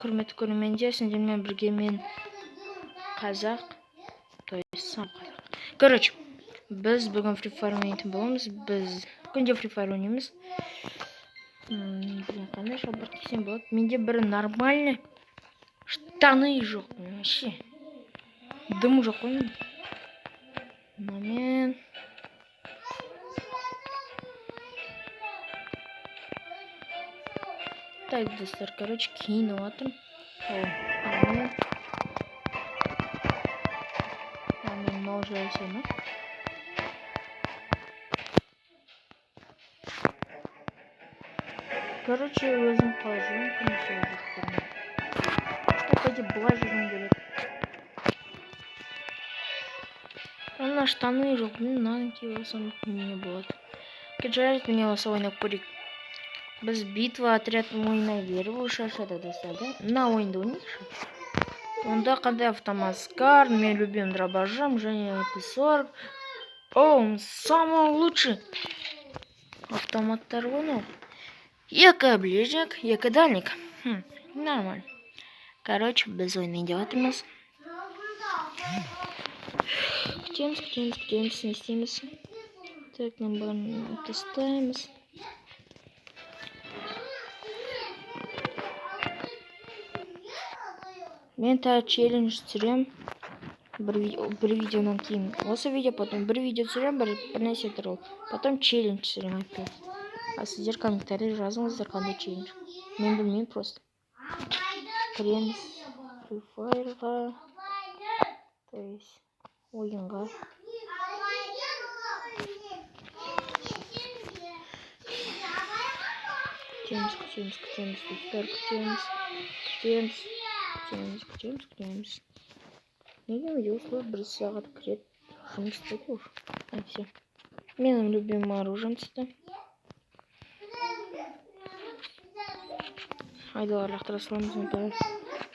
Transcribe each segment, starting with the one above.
Құрметті көрермендер, сендермен бірге мен қазақ, то есть сам қазақ. Короче, біз бүгін Free Fire ойнайтын боламыз. Біз күнде Free Fire ойнаймыз. Блин, қандай шабар кисем болады? Менде бір нормальный штаны жоқ. Вообще. Дым жоқ қой. Момент. Так, достар, короче, киініп жатырмын. Момент. Мен мынау жайсаны. Короче, өзім қалай жүрмін, күні солай жүріп көрмеймін. Пойди былай жүргім келеді. Ана штаны жоқ, мен мынаны киіп алсам не болады. Жарайды, міне осы ойнап көрейік. Біз битва отряд ойнай беріп шаршады достар, да? Мына ойынды ойнайықшы. Онда қандай автомат Скар, мен любим дробашом, және MP40. О, самый лучший автоматтар ойнау. Екі ближник, екі дальник. Нормально. Короче, біз ойнай деп жатырмыз. Күтеміз, не істейміз. Так, нам барын тастаймыз. Мен тағы челлендж түсірем. Бір видеодан кейін. Осы видео, потом бір видео түсірем, бір нәрсе тұрып. Потом челлендж түсірем опять. А сіздер комментарий жазыңыздар қандай челлендж. Мен білмеймін просто. Кіреміз Free Fire'ға. То есть ойынға. Күтеміз. Неге видеосылар бір сағат кіреді. Жұмыс істеді уже. Все. Менің любимым оружием түсті. Айдалар лақтыра саламыз.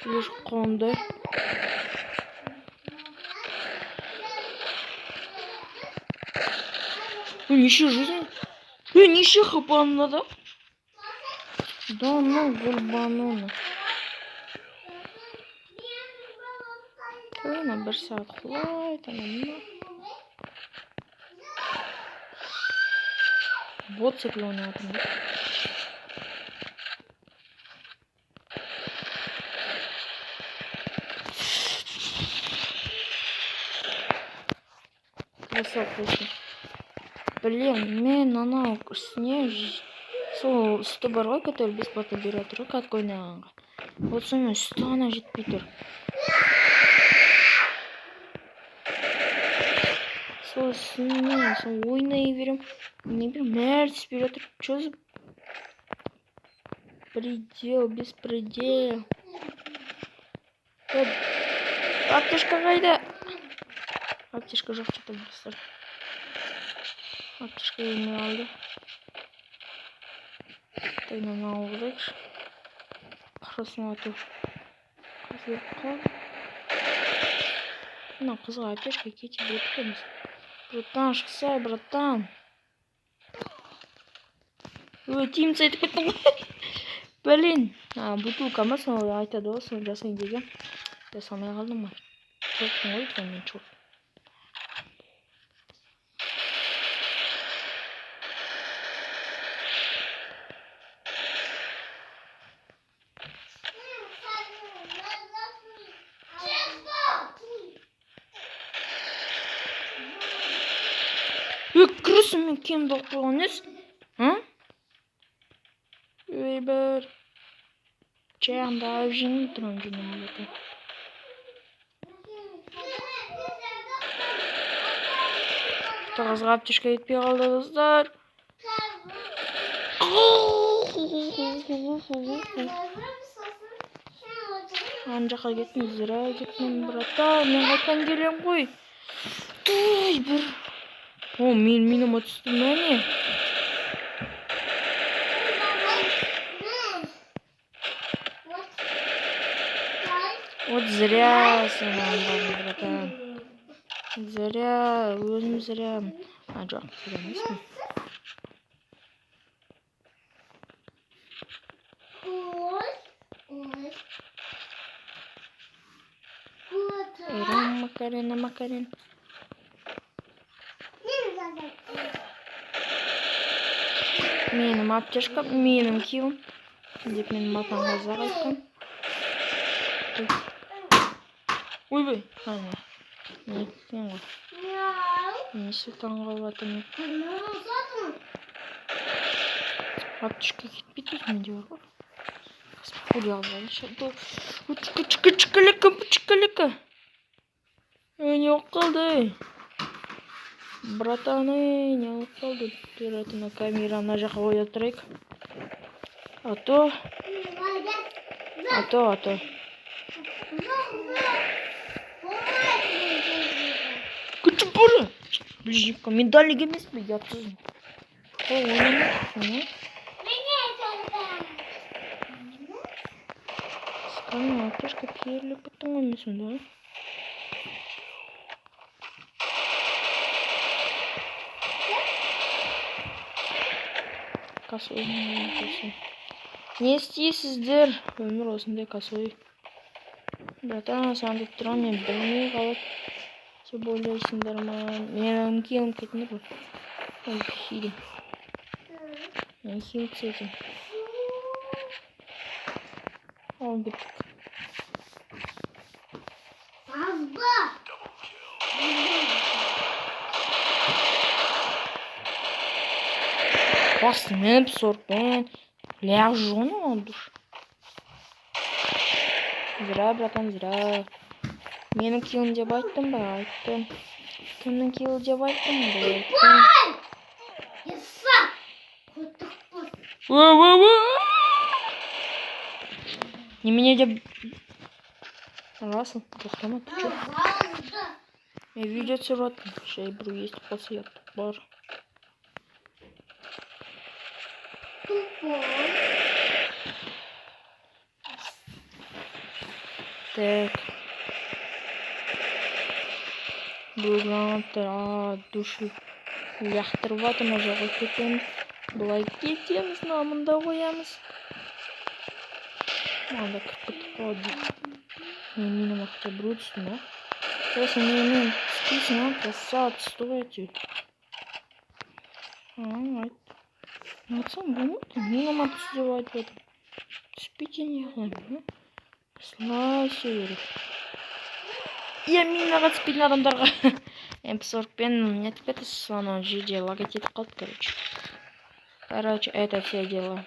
Еш қонды. Неше жизнь? Неше хапанына да? Да, ну, гульбануна. Ана бір сағат құлайды, ана. Бот секілі ойнатым. Красавцы. Блин, мен анау үстіне сол сүті бар ғой, который бесплатно беріп тұр, катка ойнағанға. Вот сонымен сүті ана жетпей тұр. Сол үстіне сол ойнай берем. Не берем, мәртіс беріп тұр. Чё за предел, беспредел. Аптешка қайда? Аптешка жоқ что-то быстро. Аптешка еме алды. Так, мына оғылайықшы. Қарасын ату. Қызылып қал. Мына қызға аптешка кете беріп көміз. Братан, шықсай, братан. Тим сайтып кеттің. Блин. Бутылка ма, соны айтады ғой, соны жасайын деген. Жасамай қалдым ма? Чорттың ғой, мен чорт. Кірісім мен кем болып қойған ес? Бір чайымды алып жеңіп тұрмын жөнім бөті. Тағызға аптешка етпей қалды достар. Ан жаққа кеттім, зіра кеттім, братан. Мен қайтқан келем ғой. Бір... О, мен минума түсті мәне. Вот зря сен братан. Зря, өзім зря. Жоқ, зря емеспін. Макарена. Менің аптешкам, менің киім. Деп мен матанға зағайттым. Ой, ана. Не еткен ғой. Несі таңғал батым. Аптешке кетпейді менде бар ғой. Хуя алып Чикалика. Не болып қалды? Братаны, не болып қалды? Тұратына камера ана жаққа қоя тұрайық. Ато. Күтіп болы. Ближипка, медалік емес бе? Ятсызым. О, ойнамай. Сканы аптешка перлі бұттың өмесін, да? Косой не істейсіздер? Өмір осындай косой. Братан, сандып тұрам, мен білмей қалып. Деп ойлайсыңдар ма? Мен киім кетіндер ғой. Ой, хилим. Мен хилим кісетім. Ал біттік. Басынып, сорпен. Ляғ жоны олдыр. Зіра, братан, зіра. Менің киім деп айттым ба? Айттым. Кімнің киім деп айттым ба? Айттым. Немене деп... Расыл, тоқтама, ты чё? Я видео түсіріп аттым. Шай бір естіп қалса яттық бар. Так. Бүгін душу яқтырып атым, ажаға кетеміз. Бұлай кетеміз, намында қоямыз. Манда кірпітіп қалды. Менің ақта біреу түсті ма? Осы менің списін красавцы стоите. Айт. Атсам болмайды. Менің аты түсіп айтып атым. Түспейте не қылайым. Слайсы керек. Я минаға түспейтін адамдарға. MP40-пен нетіп кетісіз, ана жерде логотип қалды, короче. Это все дело.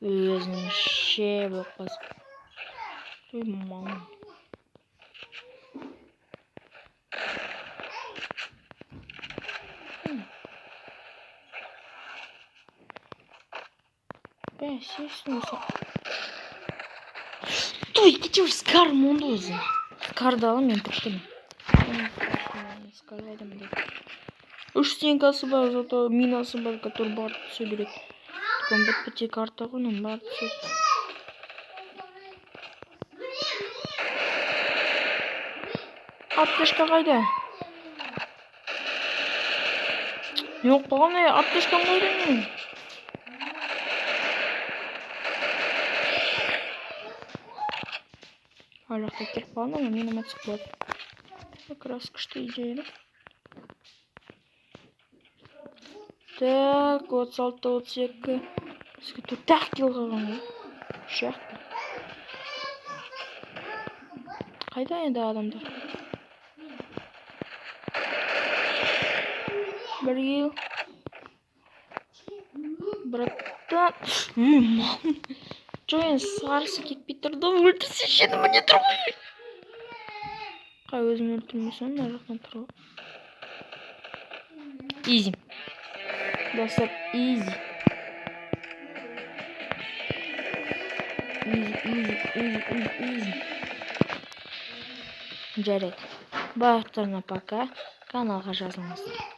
Өзінің ше болып қаз. Ой, мам. Сесін осы. Той, кетеуір скар мұнды өзі. Скарды алым мен тіптім. Скар айдым деп. 3 стенкасы бар, зато минасы бар, который барды түсе береді. Тұқын бітпіте карта ғынан барды түседі. Аптешка қайда? Жоқ болған не, аптешкам қайда мен? Айлақта келіп қалды, мен ұматсық болады. Как раз күшті идея. Так, 36-32. Бізге төрт-ақ кил қалған ғой. Үш-ақ кил. Қайда енді адамдар? Бір кил. Браттан. Мам. Жоқ енді сарысы кетпей тұрды, өлтірсе шені міне тұрғай. Қай өзім өлтірмесен, мына жақтан тұрғы. Изи. Достар, изи. Изи. Жарайды. Барлықтарына пока. Каналға жазылыңыздар.